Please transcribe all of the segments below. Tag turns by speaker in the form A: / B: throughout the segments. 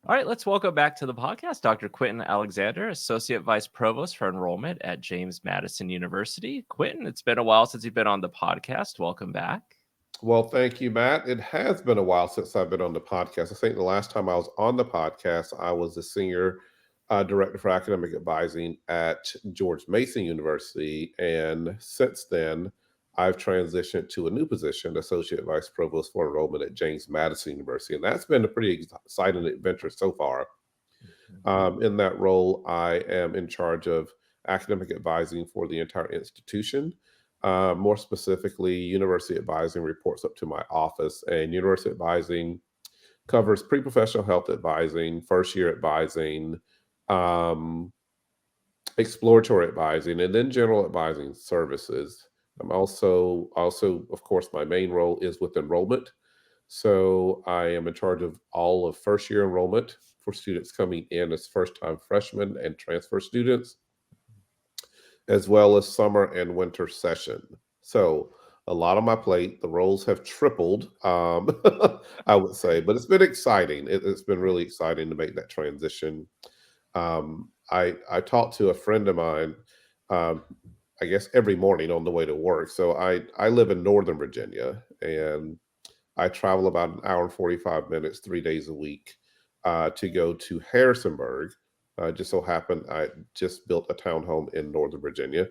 A: All right, let's welcome back to the podcast Dr. Quentin Alexander, Associate Vice Provost for Enrollment at James Madison University. Quentin, it's been a while since you've been on the podcast. Welcome back.
B: Well, thank you, Matt. It has been a while since I've been on the podcast. I think the last time I was on the podcast, I was the senior director for academic advising at George Mason University. And since then, I've transitioned to a new position, Associate Vice Provost for Enrollment at James Madison University. And that's been a pretty exciting adventure so far.
A: Mhm.
B: In that role, I am in charge of academic advising for the entire institution. More specifically, university advising reports up to my office, and university advising covers pre professional health advising, first year advising, um, exploratory advising, and then general advising services. I'm also, of course, my main role is with enrollment. So I am in charge of all of first year enrollment for students coming in as first time freshmen and transfer students, as well as summer and winter session. So a lot on my plate. The roles have tripled, I would say, but it's been exciting. It's been really exciting to make that transition. I talk to a friend of mine, um, I guess every morning on the way to work. So I live in Northern Virginia, and I travel about an hour and 45 minutes 3 days a week to go to Harrisonburg. Just so happened I just built a townhome in Northern Virginia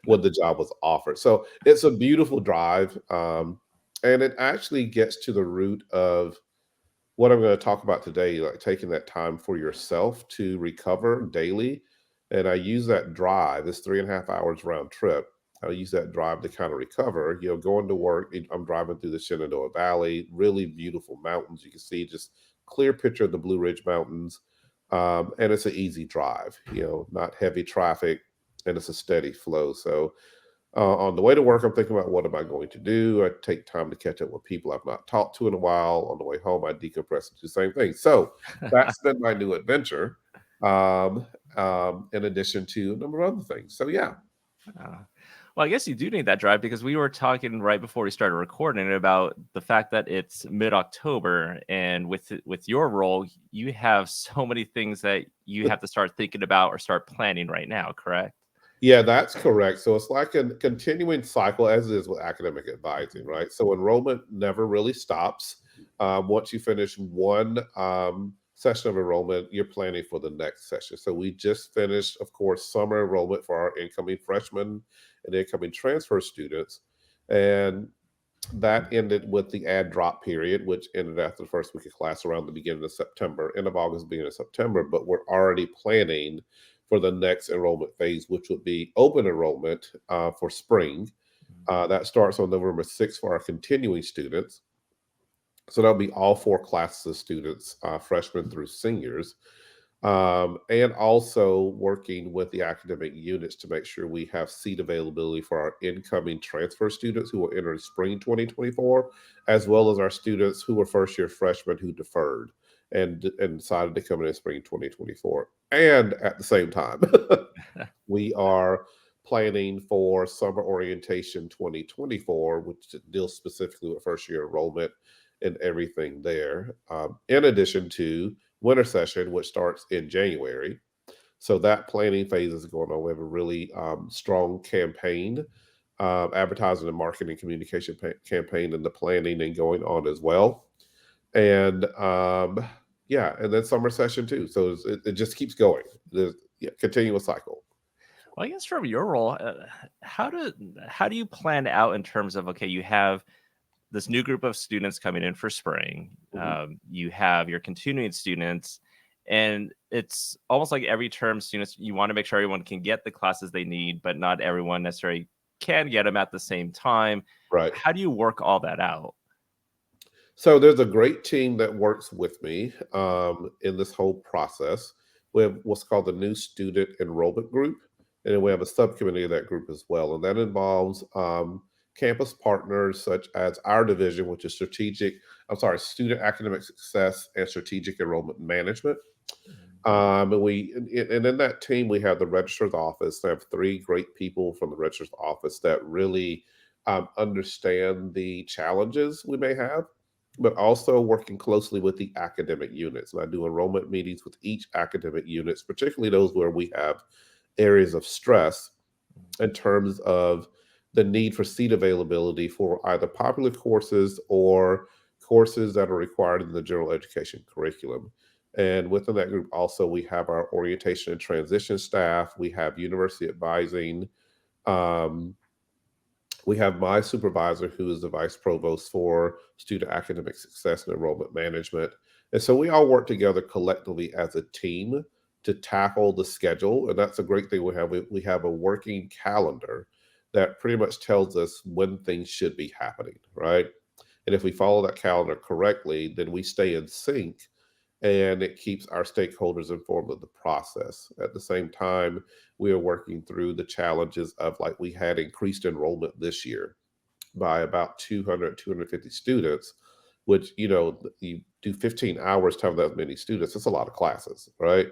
B: when the job was offered. So it's a beautiful drive. And it actually gets to the root of what I'm going to talk about today, like taking that time for yourself to recover daily. And I use that drive, this 3.5 hours round trip. I use that drive to kind of recover. Going to work, I'm driving through the Shenandoah Valley, really beautiful mountains. You can see just clear picture of the Blue Ridge Mountains. And it's an easy drive, not heavy traffic, and it's a steady flow. So on the way to work, I'm thinking about what am I going to do. I take time to catch up with people I've not talked to in a while. On the way home, I decompress and do the same thing. So that's been my new adventure, um, in addition to a number of other things. So yeah,
A: Uh, well, I guess you do need that drive because we were talking right before we started recording about the fact that it's mid-October, and with your role, you have so many things that you have to start thinking about or start planning right now, correct?
B: yeah, that's correct. So it's like a continuing cycle, as it is with academic advising, right? So enrollment never really stops. Once you finish one session of enrollment, you're planning for the next session. So we just finished, of course, summer enrollment for our incoming freshmen and incoming transfer students. And that ended with the add drop period, which ended after the first week of class around the beginning of September, end of August, beginning of September. But we're already planning for the next enrollment phase, which would be open enrollment for spring. That starts on November 6th for our continuing students. So that'll be all four classes of students, freshmen through seniors, and also working with the academic units to make sure we have seat availability for our incoming transfer students who will enter spring 2024, as well as our students who were first year freshmen who deferred and decided to come in spring 2024. And at the same time, we are planning for summer orientation 2024, which deals specifically with first year enrollment and everything there, in addition to winter session, which starts in January. So that planning phase is going on. We have a really strong campaign, advertising and marketing communication campaign in the planning and going on as well. And yeah, and then summer session too. So it just keeps going. The continuous cycle.
A: Well, I guess from your role, how do how do you plan out in terms of okay, you have this new group of students coming in for spring.
B: Mhm.
A: You have your continuing students, and it's almost like every term, students you want to make sure everyone can get the classes they need, but not everyone necessarily can get them at the same time.
B: Right.
A: How do you work all that out?
B: So there's a great team that works with me in this whole process. We have what's called the new student enrollment group, and then we have a subcommittee of that group as well, and that involves campus partners such as our division, which is student academic success and strategic enrollment management. And in that team we have the registrar's office. They have three great people from the registrar's office that really understand the challenges we may have but also working closely with the academic units. And I do enrollment meetings with each academic units, particularly those where we have areas of stress in terms of the need for seat availability for either popular courses or courses that are required in the general education curriculum. And within that group, also, we have our orientation and transition staff, we have university advising, um, we have my supervisor, who is the vice provost for student academic success and enrollment management. And so we all work together collectively as a team to tackle the schedule. And that's a great thing we have. We have a working calendar that pretty much tells us when things should be happening, right? And if we follow that calendar correctly, then we stay in sync and it keeps our stakeholders informed of the process. At the same time, we are working through the challenges of, like, we had increased enrollment this year by about 200, 250 students, which, you do 15 hours to have that many students. It's a lot of classes, right?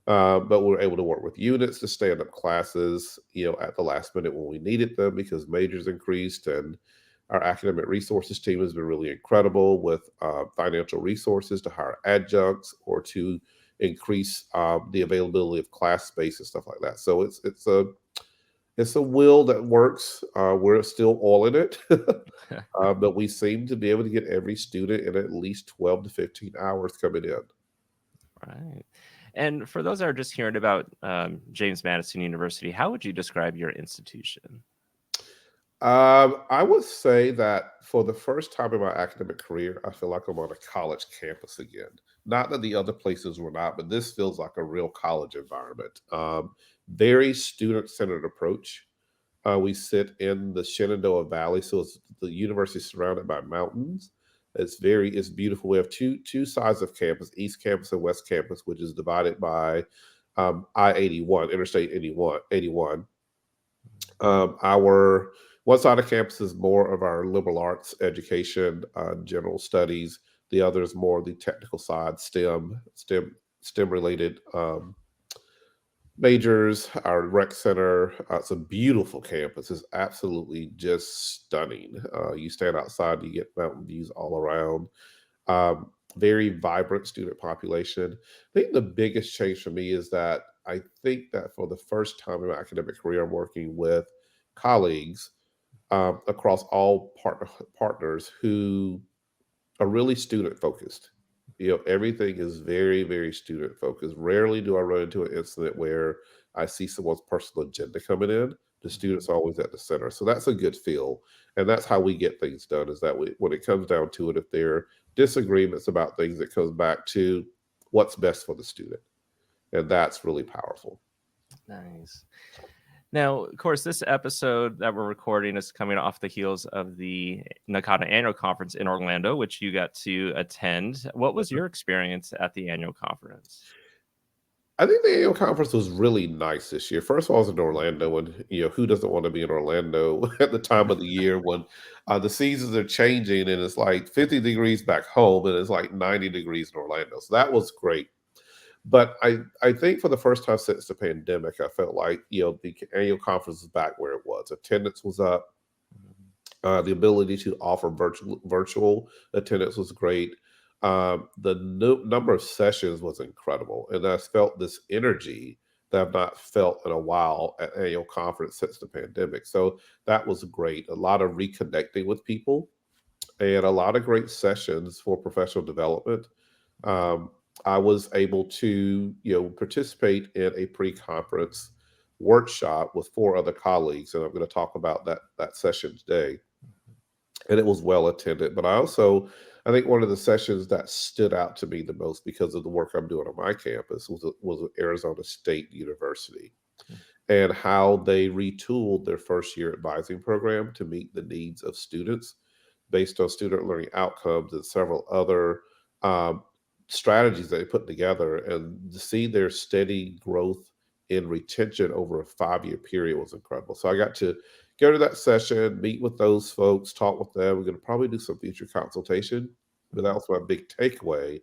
B: But we're able to work with units to stand up classes, at the last minute when we needed them because majors increased. And our academic resources team has been really incredible with financial resources to hire adjuncts or to increase the availability of class space and stuff like that. So it's a wheel that works. We're still all in it, but we seem to be able to get every student in at least 12 to 15 hours coming in.
A: Right. And for those that are just hearing about James Madison University, how would you describe your institution?
B: I would say that for the first time in my academic career, I feel like I'm on a college campus again. Not that the other places were not, but this feels like a real college environment. Very student centered approach. We sit in the Shenandoah Valley, so the university is surrounded by mountains. It's beautiful. We have two sides of campus, East Campus and West Campus, which is divided by I-81, Interstate 81. Our one side of campus is more of our liberal arts education, general studies. The other is more the technical side, STEM related majors. Our rec center. It's a beautiful campus. It's absolutely just stunning. You stand outside, you get mountain views all around. Very vibrant student population. I think the biggest change for me is that I think that for the first time in my academic career, I'm working with colleagues across all partners who are really student focused. Everything is very, very student focused. Rarely do I run into an incident where I see someone's personal agenda coming in. The students are always at the center. So that's a good feel. And that's how we get things done, is that when it comes down to it, if there are disagreements about things, it comes back to what's best for the student. And that's really powerful.
A: Nice. Now, of course, this episode that we're recording is coming off the heels of the Nakata Annual Conference in Orlando, which you got to attend. What was your experience at the annual conference?
B: I think the annual conference was really nice this year. First of all, I was in Orlando, and who doesn't want to be in Orlando at the time of the year when the seasons are changing and it's like 50 degrees back home and it's like 90 degrees in Orlando. So that was great. But I think for the first time since the pandemic, I felt like the annual conference is back where it was. Attendance was up. The ability to offer virtual attendance was great. The number of sessions was incredible, and I felt this energy that I've not felt in a while at annual conference since the pandemic. So that was great. A lot of reconnecting with people and a lot of great sessions for professional development. Um, I was able to, participate in a pre-conference workshop with four other colleagues, and I'm going to talk about that session today. And it was well attended. But I think one of the sessions that stood out to me the most because of the work I'm doing on my campus was at Arizona State University, and how they retooled their first year advising program to meet the needs of students based on student learning outcomes and several other um, strategies they put together. And to see their steady growth in retention over a 5-year period was incredible. So I got to go to that session, meet with those folks, talk with them. We're going to probably do some future consultation. But that was my big takeaway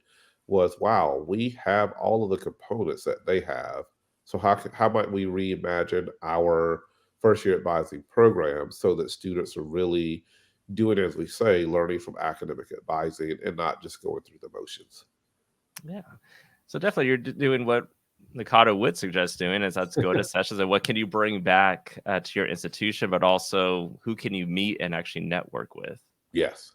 B: was, wow, we have all of the components that they have. So how might we reimagine our first year advising program so that students are really doing, as we say, learning from academic advising and not just going through the motions.
A: Yeah. So definitely you're doing what Nikata would suggest doing is let's go to sessions and what can you bring back to your institution, but also who can you meet and actually network with.
B: Yes.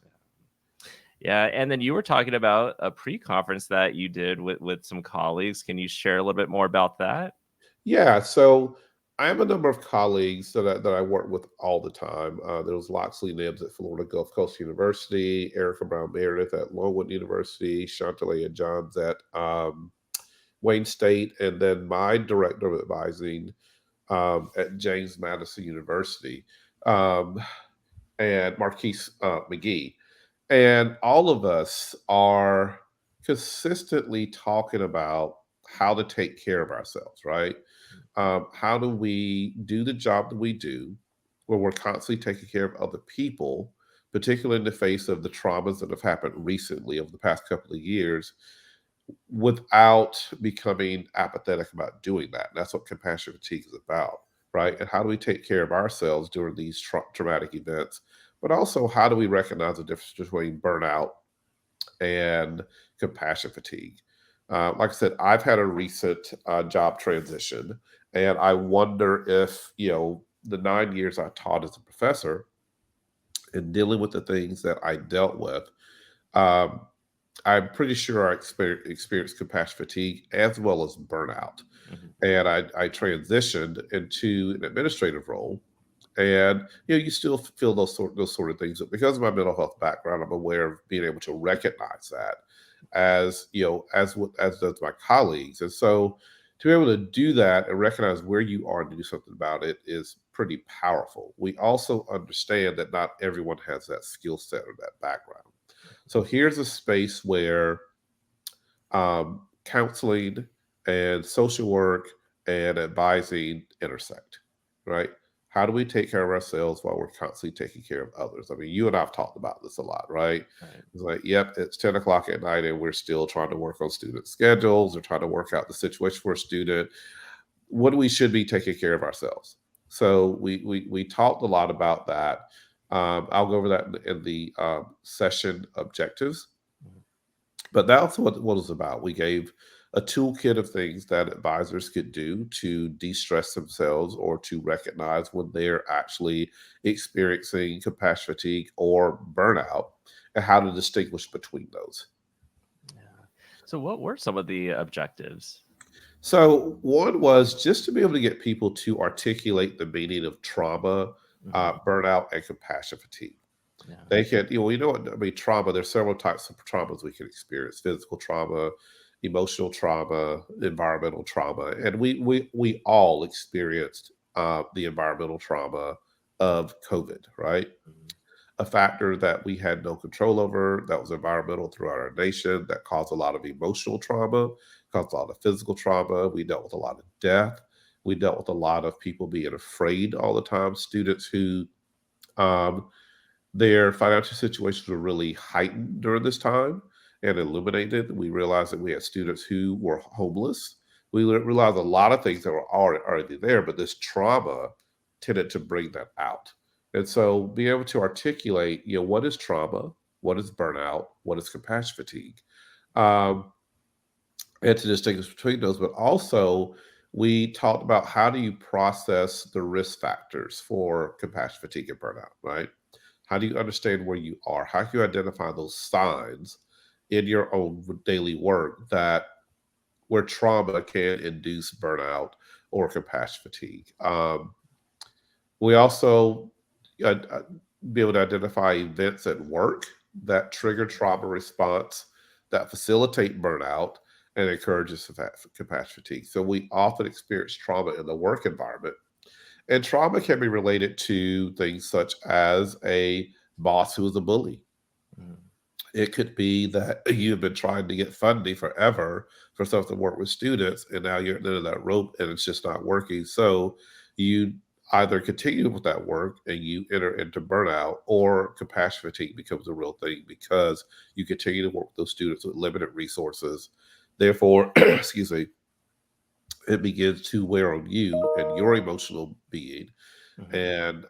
A: Yeah, and then you were talking about a pre-conference that you did with some colleagues. Can you share a little bit more about that?
B: Yeah. So I have a number of colleagues that I work with all the time. There was Loxley Nibbs at Florida Gulf Coast University, Erica Brown Meredith at Longwood University, Chantalea Johns at Wayne State, and then my director of advising at James Madison University, um, and Marquise McGee. And all of us are consistently talking about how to take care of ourselves, right? How do we do the job that we do where we're constantly taking care of other people, particularly in the face of the traumas that have happened recently over the past couple of years, without becoming apathetic about doing that? And that's what compassion fatigue is about, right? And how do we take care of ourselves during these traumatic events? But also, how do we recognize the difference between burnout and compassion fatigue? Like I said, I've had a recent job transition, and I wonder if, the 9 years I taught as a professor and dealing with the things that I dealt with, um, I'm pretty sure I experienced compassion fatigue as well as burnout.
A: Mhm.
B: And I transitioned into an administrative role, and you still feel those sort of things. But because of my mental health background, I'm aware of being able to recognize that, as does my colleagues. And so to be able to do that and recognize where you are and do something about it is pretty powerful. We also understand that not everyone has that skill set or that background. So here's a space where counseling and social work and advising intersect, right? How do we take care of ourselves while we're constantly taking care of others? I mean, you and I've talked about this a lot, right?
A: Right.
B: It's like, yep, it's 10 o'clock at night and we're still trying to work on student schedules or trying to work out the situation for a student. What do we should be taking care of ourselves? So we talked a lot about that. I'll go over that in the session objectives,
A: Mhm.
B: but that's what it's about. We gave a toolkit of things that advisors could do to de-stress themselves or to recognize when they're actually experiencing compassion fatigue or burnout and how to distinguish between those.
A: Yeah. So what were some of the objectives?
B: So one was just to be able to get people to articulate the meaning of trauma,
A: Mhm.
B: burnout, and compassion fatigue.
A: Yeah.
B: They can, what I mean, trauma, there's several types of traumas we can experience: physical trauma, emotional trauma, environmental trauma. And we all experienced the environmental trauma of COVID, right?
A: Mhm.
B: A factor that we had no control over, that was environmental throughout our nation, that caused a lot of emotional trauma, caused a lot of physical trauma. We dealt with a lot of death. We dealt with a lot of people being afraid all the time, students who um, their financial situations were really heightened during this time and illuminated. We realized that we had students who were homeless. We realized a lot of things that were already there, but this trauma tended to bring that out. And so being able to articulate, what is trauma, what is burnout, what is compassion fatigue, um, and to distinguish between those, but also we talked about how do you process the risk factors for compassion fatigue and burnout, right? How do you understand where you are? How can you identify those signs in your own daily work that where trauma can induce burnout or compassion fatigue? We also be able to identify events at work that trigger trauma response, that facilitate burnout, and encourages compassion fatigue. So we often experience trauma in the work environment, and trauma can be related to things such as a boss who is a bully.
A: Mhm.
B: It could be that you've been trying to get funding forever for something to work with students, and now you're at the end of that rope and it's just not working. So you either continue with that work and you enter into burnout, or compassion fatigue becomes a real thing because you continue to work with those students with limited resources. Therefore, excuse me, it begins to wear on you and your emotional being.
A: Mhm.
B: And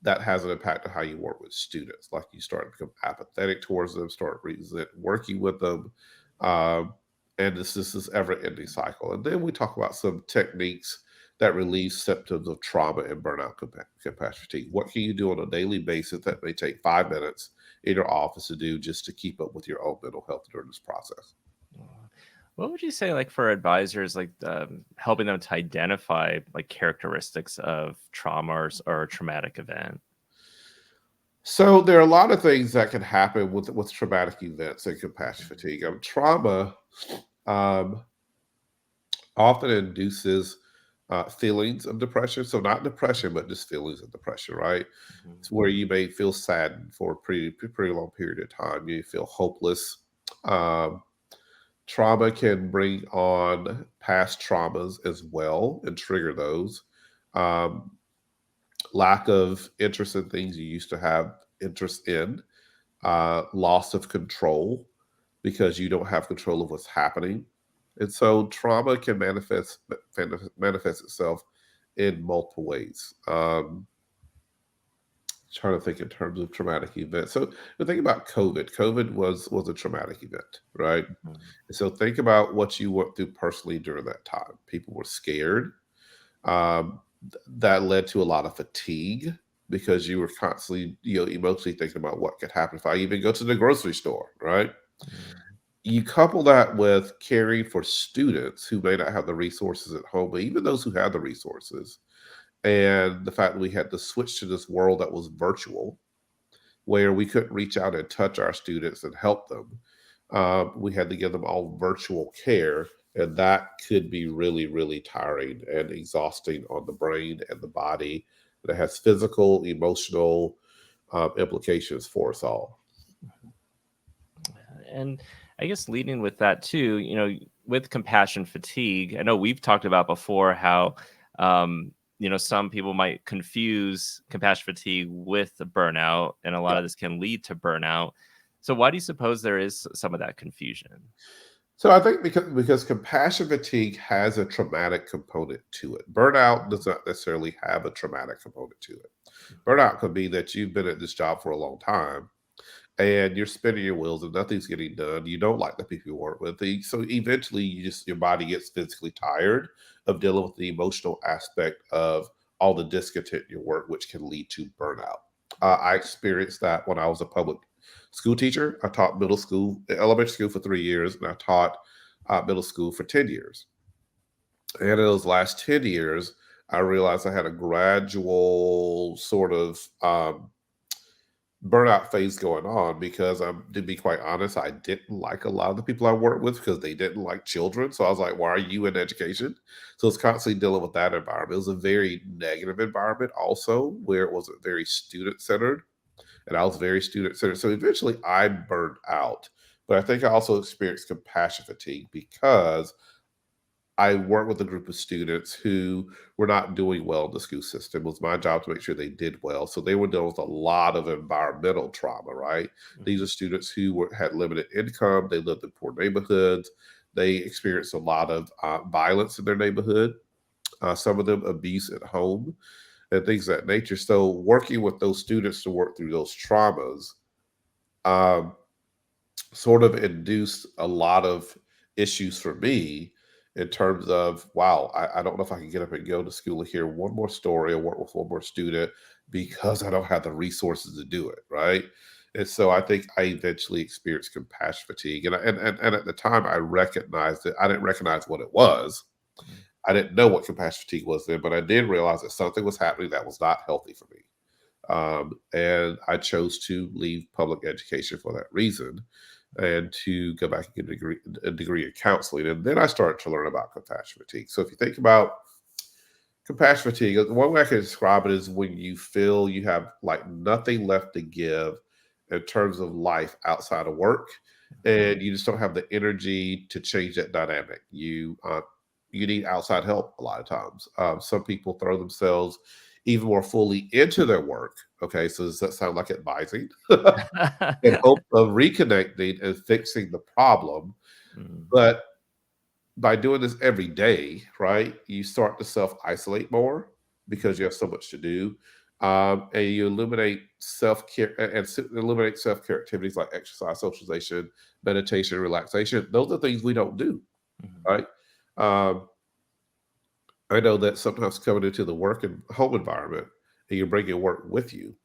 B: that has an impact on how you work with students. Like you start to become apathetic towards them, start resent working with them. Um, and this ever-ending cycle. And then we talk about some techniques that relieve symptoms of trauma and burnout compassion fatigue. What can you do on a daily basis that may take 5 minutes in your office to do just to keep up with your own mental health during this process?
A: What would you say, like for advisors, like helping them to identify like characteristics of trauma or a traumatic event?
B: So there are a lot of things that can happen with traumatic events and compassion fatigue. Trauma um, often induces feelings of depression. So not depression, but just feelings of depression, right?
A: Mhm.
B: It's where you may feel saddened for a pretty long period of time. You feel hopeless. Um, Trauma can bring on past traumas as well and trigger those. Um, Lack of interest in things you used to have interest in, loss of control because you don't have control of what's happening. And so trauma can manifest itself in multiple ways. Trying to think in terms of traumatic events. So the thing about COVID, COVID was a traumatic event, right?
A: Mhm.
B: And so think about what you went through personally during that time. People were scared. That led to a lot of fatigue because you were constantly, emotionally thinking about what could happen if I even go to the grocery store, right?
A: Mhm.
B: You couple that with caring for students who may not have the resources at home, but even those who have the resources, and the fact that we had to switch to this world that was virtual, where we couldn't reach out and touch our students and help them. We had to give them all virtual care, and that could be really, really tiring and exhausting on the brain and the body. That has physical, emotional implications for us all.
A: And I guess leading with that too, with compassion fatigue, I know we've talked about before how, some people might confuse compassion fatigue with the burnout, and a lot
B: Yeah.
A: of this can lead to burnout. So, why do you suppose there is some of that confusion?
B: So I think because compassion fatigue has a traumatic component to it. Burnout does not necessarily have a traumatic component to it.
A: Mhm.
B: Burnout could be that you've been at this job for a long time and you're spinning your wheels and nothing's getting done. You don't like the people you work with. So eventually your body gets physically tired of dealing with the emotional aspect of all the discontent in your work, which can lead to burnout. I experienced that when I was a public school teacher. I taught middle school, elementary school for 3 years, and I taught middle school for 10 years. And in those last 10 years, I realized I had a gradual sort of burnout phase going on because to be quite honest, I didn't like a lot of the people I worked with because they didn't like children. So I was like, why are you in education? So it's constantly dealing with that environment. It was a very negative environment also where it wasn't very student centered and I was very student centered. So eventually I burned out. But I think I also experienced compassion fatigue because I worked with a group of students who were not doing well in the school system. It was my job to make sure they did well. So they were dealing with a lot of environmental trauma, right? These are
A: Mhm.
B: students who had limited income. They lived in poor neighborhoods. They experienced a lot of violence in their neighborhood. Some of them abuse at home and things of that nature. So working with those students to work through those traumas, um, sort of induced a lot of issues for me in terms of wow, I don't know if I can get up and go to school and hear one more story or work with one more student because I don't have the resources to do it, right? And so I think I eventually experienced compassion fatigue, and at the time I recognized it. I didn't recognize what it was.
A: Mhm.
B: I didn't know what compassion fatigue was then, but I did realize that something was happening that was not healthy for me. And I chose to leave public education for that reason and to go back and get a degree in counseling. And then I started to learn about compassion fatigue. So if you think about compassion fatigue, one way I can describe it is when you feel you have like nothing left to give in terms of life outside of work,
A: Mhm.
B: and you just don't have the energy to change that dynamic. You need outside help a lot of times. Some people throw themselves even more fully into their work. Okay, so does that sound like advising? In hope of reconnecting and fixing the problem,
A: Mhm.
B: but by doing this every day, right, you start to self isolate more because you have so much to do. And you eliminate self-care eliminate self-care activities like exercise, socialization, meditation, relaxation. Those are things we don't do,
A: Mhm.
B: right? Um, I know that sometimes coming into the work and home environment, and you bring your work with you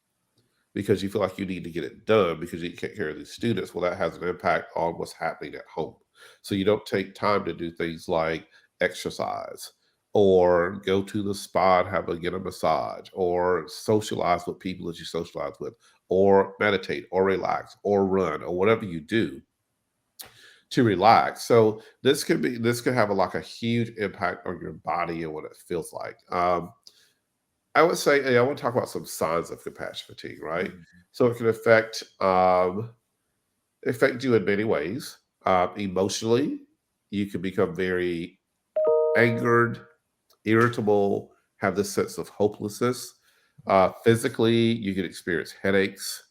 B: because you feel like you need to get it done because you can't care of these students. Well, that has an impact on what's happening at home. So you don't take time to do things like exercise or go to the spa and get a massage or socialize with people that you socialize with or meditate or relax or run or whatever you do to relax. So this could have like a huge impact on your body and what it feels like. I would say, I want to talk about some signs of compassion fatigue, right?
A: Mhm.
B: So it can affect you in many ways. Emotionally, you can become very angered, irritable, have this sense of hopelessness. Physically, you can experience headaches,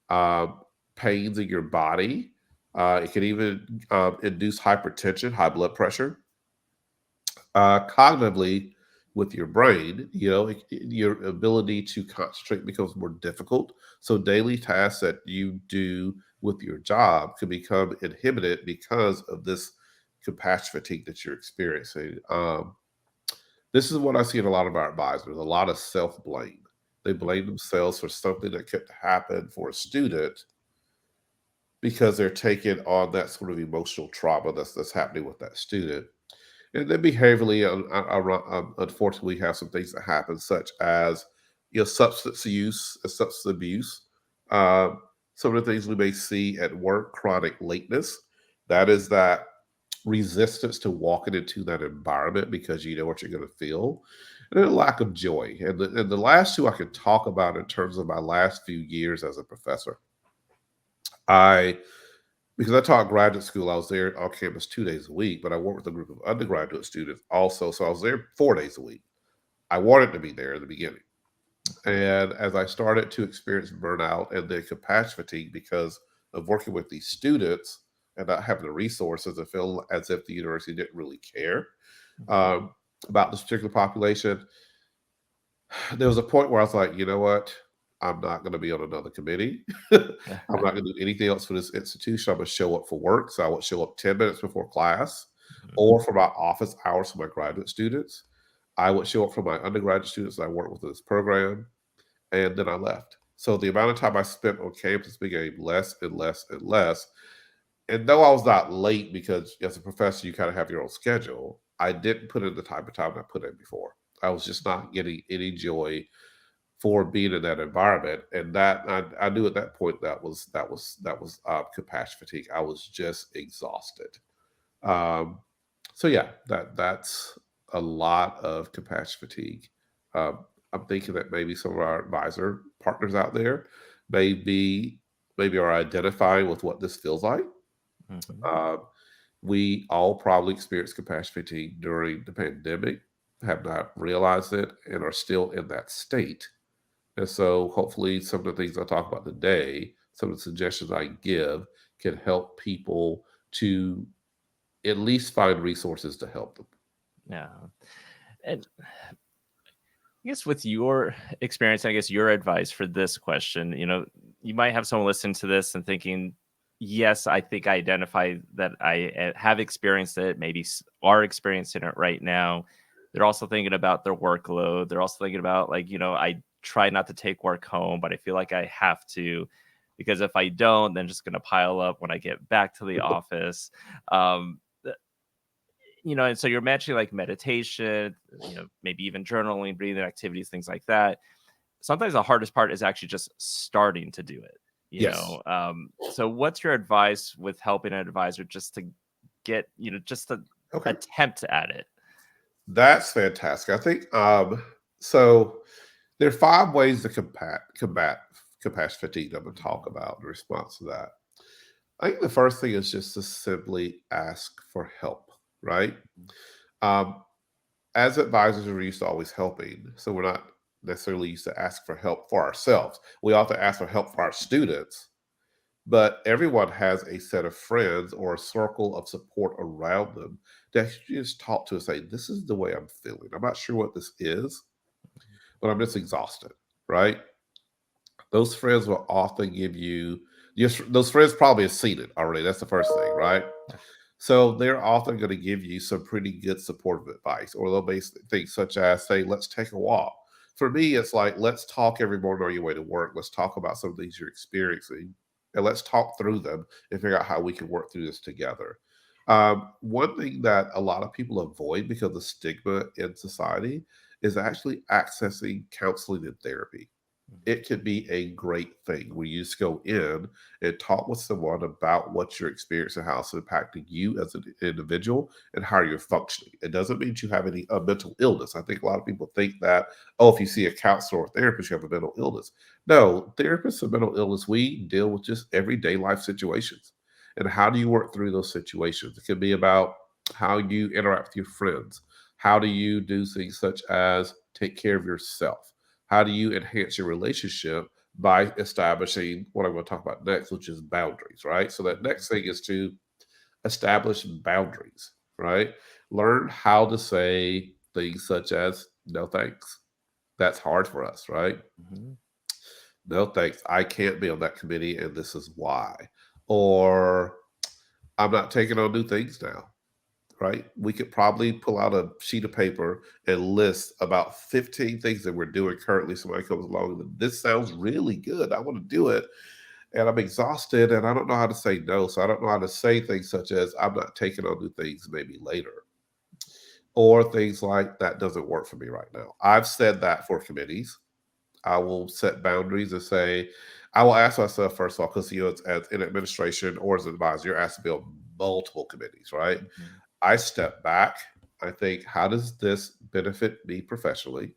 B: um, pains in your body. It can even induce hypertension, high blood pressure. Cognitively, with your brain, your ability to concentrate becomes more difficult. So daily tasks that you do with your job could become inhibited because of this compassion fatigue that you're experiencing. This is what I see in a lot of our advisors, a lot of self blame. They blame themselves for something that could happen for a student because they're taking on that sort of emotional trauma that's happening with that student. And then behaviorally, unfortunately, we have some things that happen, such as substance use, substance abuse. Um, some of the things we may see at work, chronic lateness. That is that resistance to walking into that environment because you know what you're going to feel, and then a lack of joy. And the last two I could talk about in terms of my last few years as a professor. I Because I taught graduate school, I was there on campus 2 days a week, but I worked with a group of undergraduate students also. So I was there 4 days a week. I wanted to be there in the beginning. And as I started to experience burnout and then compassion fatigue because of working with these students and not having the resources, I feel as if the university didn't really care um, about this particular population. There was a point where I was like, you know what? I'm not going to be on another committee. I'm not going to do anything else for this institution. I'm going to show up for work. So I would show up 10 minutes before class or for my office hours for my graduate students. I would show up for my undergraduate students that I work with in this program. And then I left. So the amount of time I spent on campus became less and less and less. And though I was not late because as a professor, you kind of have your own schedule, I didn't put in the type of time I put in before. I was just not getting any joy for being in that environment, and that I knew at that point that was compassion fatigue. I was just exhausted. Um, so yeah, that's a lot of compassion fatigue. Um, I'm thinking that maybe some of our advisor partners out there maybe maybe are identifying with what this feels like.
A: Mhm.
B: Um, we all probably experienced compassion fatigue during the pandemic, have not realized it, and are still in that state. And so hopefully some of the things I talk about today, some of the suggestions I give can help people to at least find resources to help them.
A: Yeah. And I guess with your experience, I guess your advice for this question, you might have someone listening to this and thinking, yes, I think I identify that I have experienced it, maybe are experiencing it right now. They're also thinking about their workload. They're also thinking about, like, I try not to take work home, but I feel like I have to because if I don't, then just going to pile up when I get back to the office. Um, and so you're mentioning like meditation, maybe even journaling, breathing activities, things like that. Sometimes the hardest part is actually just starting to do it.
B: Yes.
A: So what's your advice with helping an advisor just to get, just to
B: Okay.
A: attempt at it?
B: That's fantastic. I think so there are 5 ways to combat compassion fatigue I'm gonna talk about in response to that. I think the first thing is just to simply ask for help, right? Um, as advisors, we're used to always helping. So we're not necessarily used to ask for help for ourselves. We often ask for help for our students, but everyone has a set of friends or a circle of support around them that you just talk to and say, this is the way I'm feeling. I'm not sure what this is, but I'm just exhausted. right? Those friends will often give you, those friends probably have seen it already. That's the first thing, right? So they're often going to give you some pretty good supportive advice, or they'll base things such as say, let's take a walk. For me, it's like, let's talk every morning on your way to work. Let's talk about some of things you're experiencing and let's talk through them and figure out how we can work through this together. One thing that a lot of people avoid because of the stigma in society is actually accessing counseling and therapy. It could be a great thing where you just go in and talk with someone about what you're experiencing, how it's impacting you as an individual, and how you're functioning. It doesn't mean you have any mental illness. I think a lot of people think that, oh, if you see a counselor or therapist, you have a mental illness. No, therapists and mental illness, we deal with just everyday life situations. And how do you work through those situations? It can be about how you interact with your friends. How do you do things such as take care of yourself? How do you enhance your relationship by establishing what I'm going to talk about next, which is boundaries, right? So that next thing is to establish boundaries, right? Learn how to say things such as no thanks. That's hard for us, right?
A: Mhm.
B: No thanks. I can't be on that committee, and this is why. Or I'm not taking on new things now, right? We could probably pull out a sheet of paper and list about 15 things that we're doing currently. Somebody comes along and this sounds really good. I want to do it. And I'm exhausted and I don't know how to say no. So I don't know how to say things such as I'm not taking on new things maybe later. Or things like that doesn't work for me right now. I've said that for committees. I will set boundaries and say, I will ask myself first of all, because as in administration or as an advisor, you're asked to be on multiple committees, right?
A: Mhm.
B: I step back. I think, how does this benefit me professionally?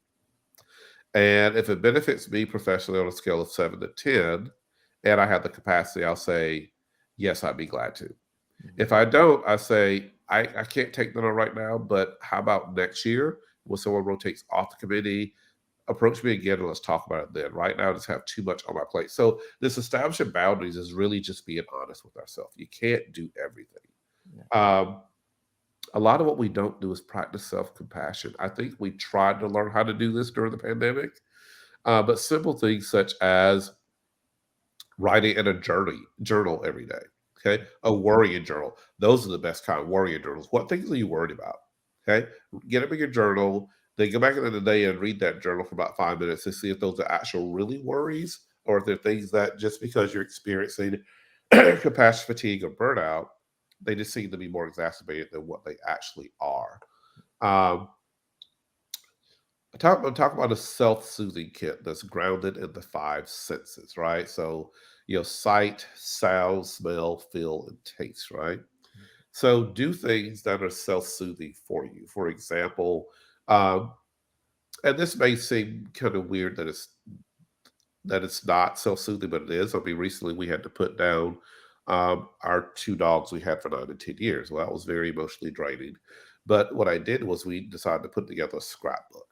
B: And if it benefits me professionally on a scale of 7 to 10, and I have the capacity, I'll say, yes, I'd be glad to.
A: Mhm.
B: If I don't, I say, I can't take that on right now, but how about next year when someone rotates off the committee? Approach me again and let's talk about it then. Right now, I just have too much on my plate. So, this establishing boundaries is really just being honest with ourselves. You can't do everything.
A: Yeah.
B: Um, a lot of what we don't do is practice self compassion. I think we tried to learn how to do this during the pandemic, but simple things such as writing in a journal every day. Okay, a worrying journal. Those are the best kind of worrying journals. What things are you worried about? Okay, get up in your journal. Then go back into the day and read that journal for about 5 minutes to see if those are actual really worries or if they're things that just because you're experiencing compassion fatigue or burnout, they just seem to be more exacerbated than what they actually are. Um, talk about a self-soothing kit that's grounded in the five senses, right? So, sight, sound, smell, feel, and taste, right? So, do things that are self-soothing for you. For example, um, and this may seem kind of weird that it's not self-soothing, but it is. I mean, recently we had to put down our two dogs we had for 9 and 10 years. Well, that was very emotionally draining. But what I did was we decided to put together a scrapbook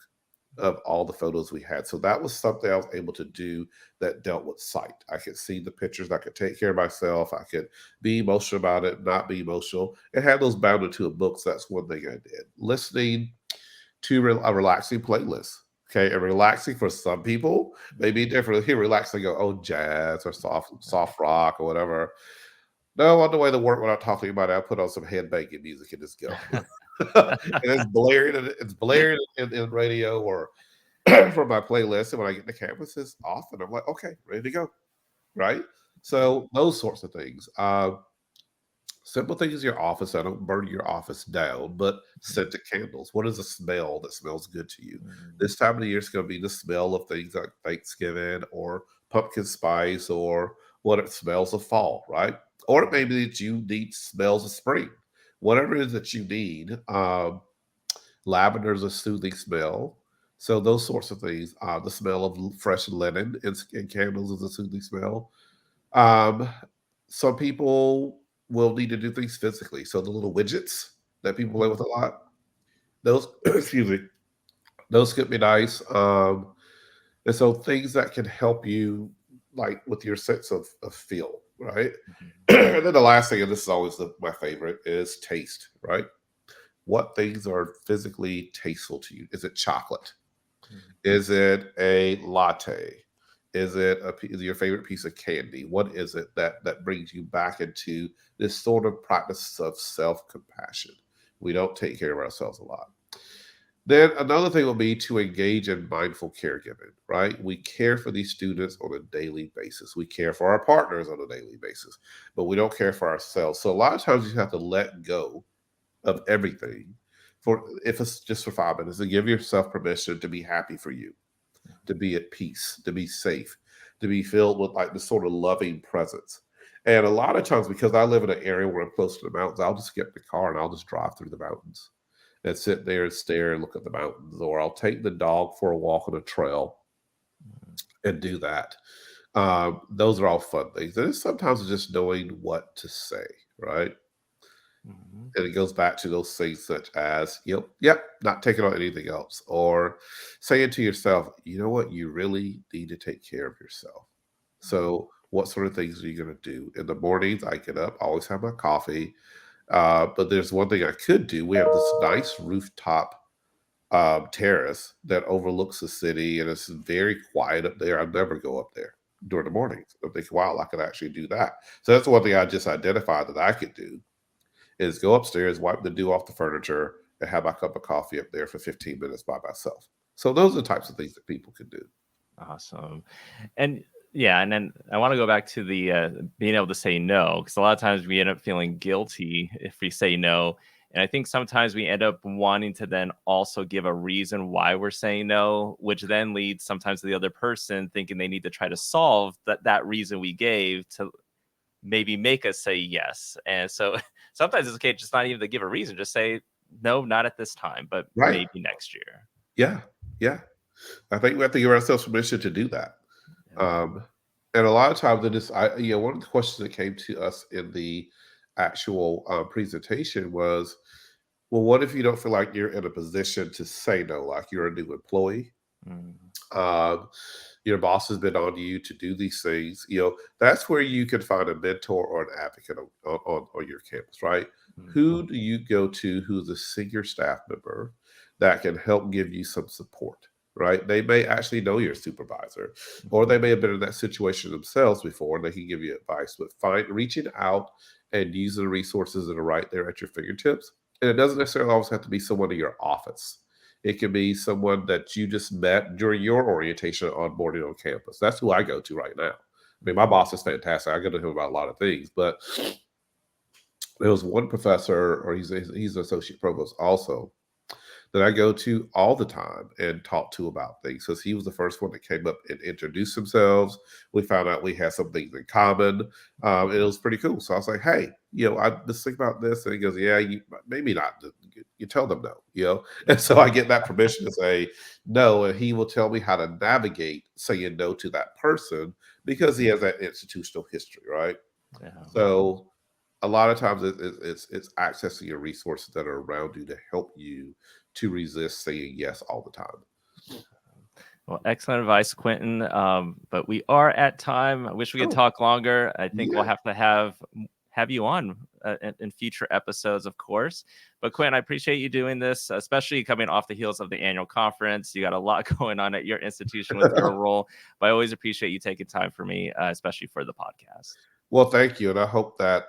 B: of all the photos we had. So that was something I was able to do that dealt with sight. I could see the pictures. I could take care of myself. I could be emotional about it, not be emotional, and have those bounded to a book. So that's one thing I did. Listening to a relaxing playlist. Okay, and relaxing for some people may be different. Here, relaxing, go, oh, jazz or soft rock or whatever. No, on the way to work when I'm talking about it, I put on some headbanging music and just go. And it's blaring in radio or for my playlist. And when I get to campus, it's off, and I'm like, okay, ready to go. Right. So those sorts of things. Simple things in your office that don't burn your office down, but scented candles. What is a smell that smells good to you?
A: Mhm.
B: This time of the year is going to be the smell of things like Thanksgiving or pumpkin spice or what it smells of fall, right? Or it may be that you need smells of spring. Whatever it is that you need, lavender is a soothing smell. So those sorts of things. The smell of fresh linen in candles is a soothing smell. Um, some people will need to do things physically. So the little widgets that people play with a lot, those excuse me, those could be nice. And so things that can help you like with your sense of feel, right?
A: Mhm.
B: And then the last thing, and this is always my favorite, is taste, right? What things are physically tasteful to you? Is it chocolate?
A: Mhm.
B: Is it a latte? Is it is your favorite piece of candy? What is it that brings you back into this sort of practice of self compassion? We don't take care of ourselves a lot. Then another thing will be to engage in mindful caregiving, right? We care for these students on a daily basis. We care for our partners on a daily basis, but we don't care for ourselves. So a lot of times you have to let go of everything for, if it's just for 5 minutes, to give yourself permission to be happy for you, to be at peace, to be safe, to be filled with like this sort of loving presence. And a lot of times, because I live in an area where I'm close to the mountains, I'll just get in the car and I'll just drive through the mountains and sit there and stare and look at the mountains. Or I'll take the dog for a walk on a trail and do that. Those are all fun things. And sometimes it's just knowing what to say, right?
A: Mhm.
B: And it goes back to those things such as, yep, not taking on anything else, or saying to yourself, you know what, you really need to take care of yourself.
A: Mhm.
B: So, what sort of things are you going to do? In the mornings, I get up, always have my coffee. But there's one thing I could do. We have this nice rooftop terrace that overlooks the city, and it's very quiet up there. I never go up there during the mornings. I'm thinking, wow, I could actually do that. So that's one thing I just identified that I could do is go upstairs, wipe the dew off the furniture, and have my cup of coffee up there for 15 minutes by myself. So those are the types of things that people can do.
A: Awesome. And yeah, and then I want to go back to the being able to say no, because a lot of times we end up feeling guilty if we say no. And I think sometimes we end up wanting to then also give a reason why we're saying no, which then leads sometimes to the other person thinking they need to try to solve that reason we gave to maybe make us say yes. And so sometimes it's okay just not even to give a reason, just say no, not at this time, but
B: Right.
A: maybe next year.
B: Yeah. Yeah. I think we have to give ourselves permission to do that.
A: Yeah.
B: Um, and a lot of times it is, one of the questions that came to us in the actual presentation was, well, what if you don't feel like you're in a position to say no, like you're a new employee?
A: Mm,
B: Um, your boss has been on you to do these things. That's where you can find a mentor or an advocate on your campus, right?
A: mhm,
B: Who do you go to who's a senior staff member that can help give you some support, right? They may actually know your supervisor, or
A: mhm,
B: they may have been in that situation themselves before and they can give you advice. But reaching out and using the resources that are right there at your fingertips. And it doesn't necessarily always have to be someone in your office. It can be someone that you just met during your orientation onboarding on campus. That's who I go to right now. I mean, my
A: mhm,
B: boss is fantastic. I go to him about a lot of things, but there was one professor, or he's an associate provost also, that I go to all the time and talk to about things. Because he was the first one that came up and introduced themselves. We found out we had some things in common. And it
A: mhm,
B: was pretty cool. So I was like, hey, I just think about this. And he goes, yeah, you maybe not. You tell them no. And so I get that permission to say no. And he will tell me how to navigate saying no to that person because he
A: mhm.
B: has that institutional history, right?
A: Yeah.
B: So a lot of times it's accessing your resources that are around you to help you to resist saying yes all the time.
A: Well, excellent advice, Quentin. But we are at time. I wish we could
B: Oh,
A: talk longer. I think we'll
B: yeah.
A: have to have you on in future episodes, of course. But Quentin, I appreciate you doing this, especially coming off the heels of the annual conference. You got a lot going on at your institution with your role, but I always appreciate you taking time for me, especially for the podcast.
B: Well, thank you. And I hope that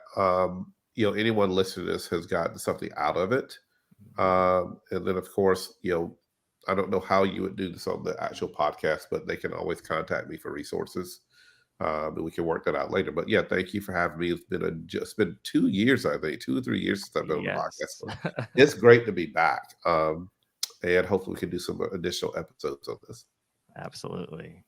B: anyone listening to this has gotten something out of it. And then of course, I don't know how you would do this on the actual podcast, but they can always contact me for resources. And we can work that out later. But yeah, thank you for having me. It's been 2 years, I think, 2 or 3 years since I've been on the podcast.
A: Yes,
B: So it's great to be back. And hopefully we can do some additional episodes on this.
A: absolutely.